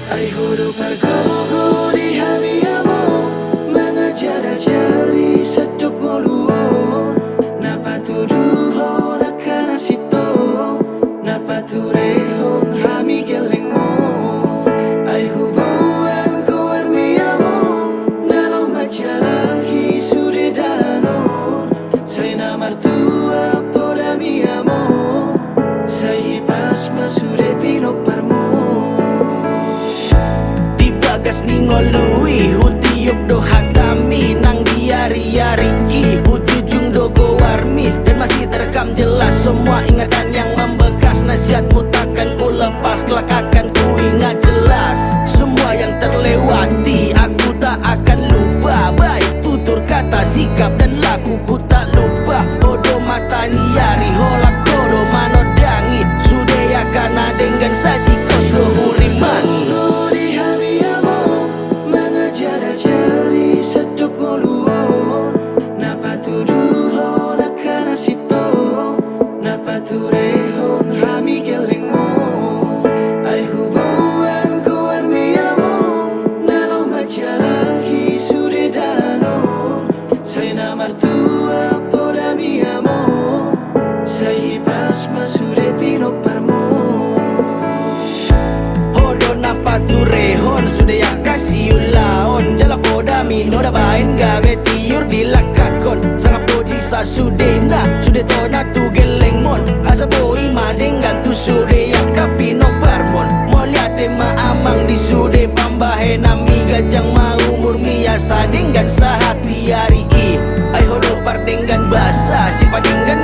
Ay huruf bergogo di hamiamo mengajar-ajari seduk moluon napa tuduhon akan asitong napa turehon hami geleng mo ay hubungan ko armiamo nalau macalahi sude dalanon say na martua poda miamo say pasma sude pinoparmo gas ningolui hutiup do hatami nang diari-ari ki hujujung do go warmi dan masih terekam jelas semua ingatan yang membekas nasihatmu takkan ku lepas kelak akan ku ingat jelas semua yang terlewati aku tak akan lupa baik tutur kata sikap dan lakuku tak lupa odo mata niari holak kodo manodangi sudah akan dengan saji kos do hurimangi seduk moluon napa tuduhon akan asitong napa turehon hami geleng mo ay hubungan ko armiamo nalau macalahi sude dalanon say na martua poda miamo say pasma sude pinoparmo hodo napa turehon sude ya kasih ulaon jala poda mino da bain gawe tiur dilakakon sangat podi sa sudena sude tona tu geleng mon asa boi madeng gantu sude yang kapino parmon molia tema amang di sude pambahe nami gajang mau murmia sadenggan sahati hari i ay hodo pardenggan basa si padenggan